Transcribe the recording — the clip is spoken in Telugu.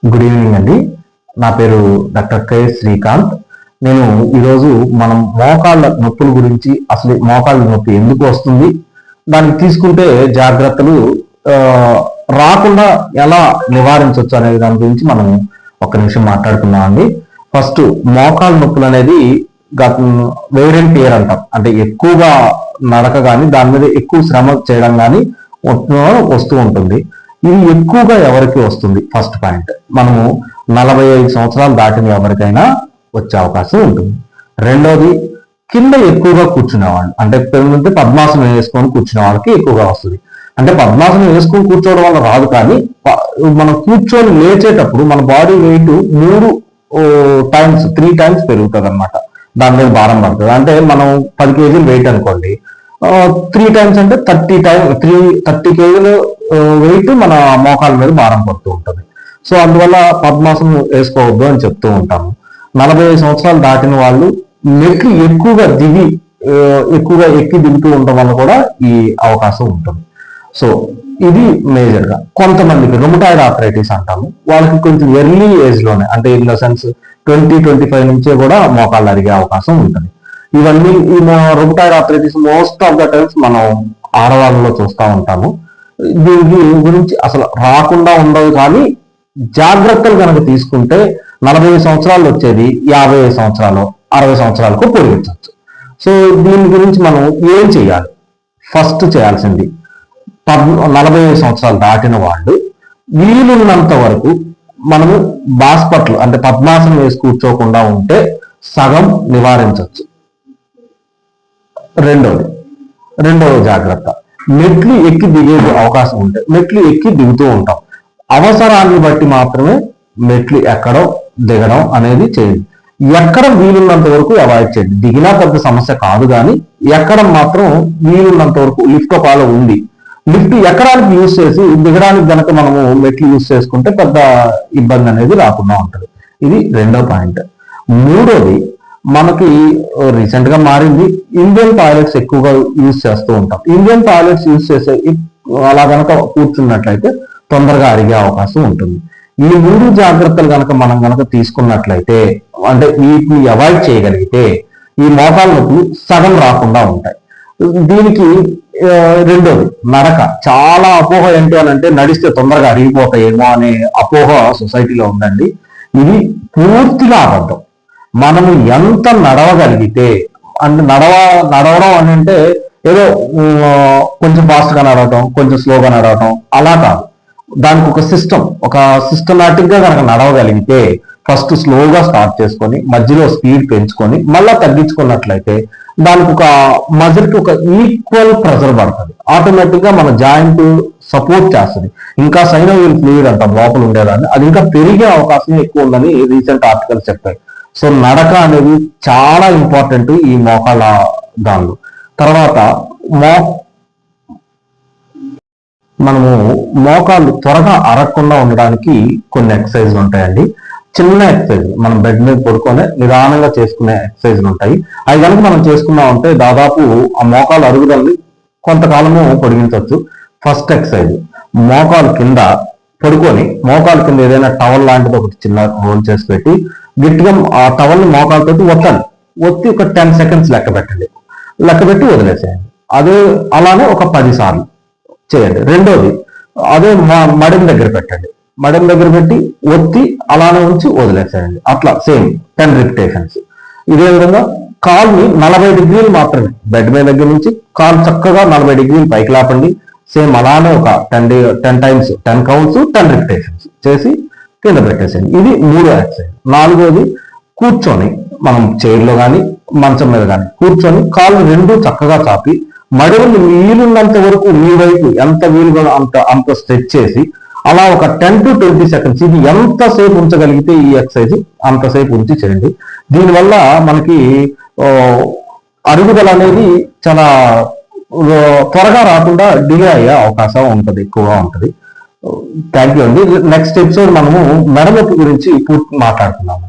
గుడ్ ఈవినింగ్ అండి. నా పేరు డాక్టర్ కె శ్రీకాంత్. నేను ఈరోజు మనం మోకాళ్ళ నొప్పుల గురించి, అసలు మోకాళ్ళ నొప్పి ఎందుకు వస్తుంది, దానికి తీసుకుంటే జాగ్రత్తలు రాకుండా ఎలా నివారించవచ్చు అనే దాని గురించి మనం ఒక నిమిషం మాట్లాడుకుందాం అండి. ఫస్ట్, మోకాళ్ళ నొప్పులు అనేది వేర్ అండ్ టేర్ అంటాం. అంటే ఎక్కువగా నడక కానీ దాని మీద ఎక్కువ శ్రమ చేయడం కానీ వస్తూ ఉంటుంది. ఇది ఎక్కువగా ఎవరికి వస్తుంది? ఫస్ట్ పాయింట్, మనము 45 సంవత్సరాలు దాటిన ఎవరికైనా వచ్చే అవకాశం ఉంటుంది. రెండోది, కింద ఎక్కువగా కూర్చునేవాళ్ళు, అంటే పద్మాసనం వేసుకొని కూర్చునే వాళ్ళకి ఎక్కువగా వస్తుంది. అంటే పద్మాసనం వేసుకొని కూర్చోవడం వల్ల రాదు, కానీ మనం కూర్చొని లేచేటప్పుడు మన బాడీ వెయిట్ 3 టైమ్స్ పెరుగుతుంది అనమాట. దాని మీద భారం పడుతుంది. అంటే మనం 10 కేజీలు వెయిట్ అనుకోండి, 3 టైమ్స్ అంటే 30 కేజీలు వెయిట్ మన మోకాల మీద భారం పడుతూ ఉంటుంది. సో అందువల్ల పద్మాసనం వేసుకోవద్దు అని చెప్తూ ఉంటాము. 45 సంవత్సరాలు దాటిన వాళ్ళు మెట్లు ఎక్కువగా ఎక్కి దిగుతూ ఉండడం వల్ల కూడా ఈ అవకాశం ఉంటుంది. సో ఇది మేజర్ గా. కొంతమందికి రుమటాయిడ్ ఆర్థరైటిస్ అంటాము. వాళ్ళకి కొంచెం ఎర్లీ ఏజ్ లోనే, అంటే ఇన్ ద సెన్స్ 20-25 నుంచే కూడా మోకాళ్ళు అరిగే అవకాశం ఉంటుంది. ఇవన్నీ ఈ rheumatoid arthritis most of the times మనం ఆడవాళ్ళలో చూస్తూ ఉంటాము. దీని గురించి అసలు రాకుండా ఉండదు, కానీ జాగ్రత్తలు కనుక తీసుకుంటే 45 సంవత్సరాలు వచ్చేది 55 సంవత్సరాలు 60 సంవత్సరాలకు పొడిగించవచ్చు. సో దీని గురించి మనం ఏం చేయాలి? ఫస్ట్ చేయాల్సింది, 45 సంవత్సరాలు దాటిన వాళ్ళు వీలున్నంత వరకు మనము బాస్పట్లు, అంటే పద్మాసనం వేసి కూర్చోకుండా ఉంటే సగం నివారించవచ్చు. రెండవ జాగ్రత్త, మెట్లు ఎక్కి దిగే అవకాశం ఉంటే మెట్లు ఎక్కి దిగుతూ ఉంటాం. అవసరాన్ని బట్టి మాత్రమే మెట్లు ఎక్కడం దిగడం అనేది చేయండి. ఎక్కడం వీలున్నంత వరకు అవాయిడ్ చేయండి. దిగినా పెద్ద సమస్య కాదు, కానీ ఎక్కడం మాత్రం వీలున్నంత వరకు. లిఫ్ట్ ఒకవేళ ఉంది, లిఫ్ట్ ఎక్కడానికి యూజ్ చేసి దిగడానికి గనక మనము మెట్లు యూజ్ చేసుకుంటే పెద్ద ఇబ్బంది అనేది రాకుండా ఉంటుంది. ఇది రెండో పాయింట్. మూడోది, మనకి రీసెంట్ గా మారింది, ఇండియన్ టాయిలెట్స్ ఎక్కువగా యూజ్ చేస్తూ ఉంటాం. ఇండియన్ టాయిలెట్స్ యూజ్ చేసే అలా కనుక కూర్చున్నట్లయితే తొందరగా అరిగే అవకాశం ఉంటుంది. ఈ 3 జాగ్రత్తలు మనం తీసుకున్నట్లయితే, అంటే వీటిని అవాయిడ్ చేయగలిగితే ఈ మోకాళ్ళ నొప్పులు సగం రాకుండా ఉంటాయి. దీనికి రెండోది, నడక. చాలా అపోహ ఏంటి అని అంటే, నడిస్తే తొందరగా అరిగిపోతాయేమో అనే అపోహ సొసైటీలో ఉందండి. ఇది పూర్తిగా అబద్ధం. మనము ఎంత నడవగలిగితే, అంటే నడవడం అని అంటే ఏదో కొంచెం ఫాస్ట్గా నడవటం, కొంచెం స్లోగా నడవటం అలా కాదు. దానికి ఒక సిస్టమాటిక్ గా కనుక నడవగలిగితే, ఫస్ట్ స్లోగా స్టార్ట్ చేసుకొని మధ్యలో స్పీడ్ పెంచుకొని మళ్ళా తగ్గించుకున్నట్లయితే దానికి ఒక మజిల్కి ఒక ఈక్వల్ ప్రెషర్ పడుతుంది. ఆటోమేటిక్ గా మన జాయింట్ సపోర్ట్ చేస్తుంది. ఇంకా సైనోవియల్ ఫ్లూయిడ్ అంటాం లోపల ఉండేదాన్ని, అది ఇంకా పెరిగే అవకాశం ఎక్కువ ఉందని రీసెంట్ ఆర్టికల్స్ చెప్పాయి. సో నడక అనేది చాలా ఇంపార్టెంట్ ఈ మోకాళ్ళ దానిలో. తర్వాత మనము మోకాళ్ళు త్వరగా అరగకుండా ఉండడానికి కొన్ని ఎక్సర్సైజ్లు ఉంటాయండి. చిన్న ఎక్సర్సైజ్, మనం బెడ్ మీద పడుకొని నిదానంగా చేసుకునే ఎక్సర్సైజ్లు ఉంటాయి. అవి కనుక మనం చేసుకున్నామంటే దాదాపు ఆ మోకాలు అరుగుదలని కొంతకాలము పొడిగించవచ్చు. ఫస్ట్ ఎక్సర్సైజ్, మోకాలు కింద పడుకొని మోకాలు కింద ఏదైనా టవల్ లాంటిది ఒకటి చిన్న రోల్ చేసి పెట్టి గట్టిగా ఆ టవల్ని మోకాలతోటి ఒత్తి ఒక 10 సెకండ్స్ లెక్కబెట్టి వదిలేసేయండి. అలానే ఒక 10 సార్లు చేయండి. రెండోది, అదే మడిం దగ్గర పెట్టండి. మడిం దగ్గర పెట్టి ఒత్తి అలానే ఉంచి వదిలేసేయండి. అట్లా సేమ్ 10 రిపిటేషన్స్. ఇదే విధంగా కాల్ని 40 డిగ్రీలు మాత్రమే, బెడ్ మీద దగ్గర నుంచి కాలు చక్కగా 40 డిగ్రీలు పైకి లేపండి. సేమ్ అలానే ఒక 10 టైమ్స్ 10 కౌంట్స్ 10 రిపిటేషన్స్ చేసి కింద పెట్టేసేయండి. ఇది 3వ ఎక్సర్సైజ్. 4వది, కూర్చొని మనం చైర్లో కానీ మంచం మీద కానీ కూర్చొని కాళ్ళు 2 చక్కగా చాపి మడుగులు వీలున్నంత వరకు మీ వైపు ఎంత వీలుగా అంత స్ట్రెచ్ చేసి అలా ఒక 10-20 సెకండ్స్, ఇది ఎంతసేపు ఉంచగలిగితే ఈ ఎక్సర్సైజ్ అంతసేపు ఉంచి చేయండి. దీనివల్ల మనకి అరుగుదల అనేది చాలా త్వరగా రాకుండా డిలే అయ్యే అవకాశం ఎక్కువగా ఉంటుంది. థ్యాంక్ యూ అండి. నెక్స్ట్ ఎపిసోడ్ మనము మెడ నొప్పి గురించి పూర్తి మాట్లాడుతున్నాము.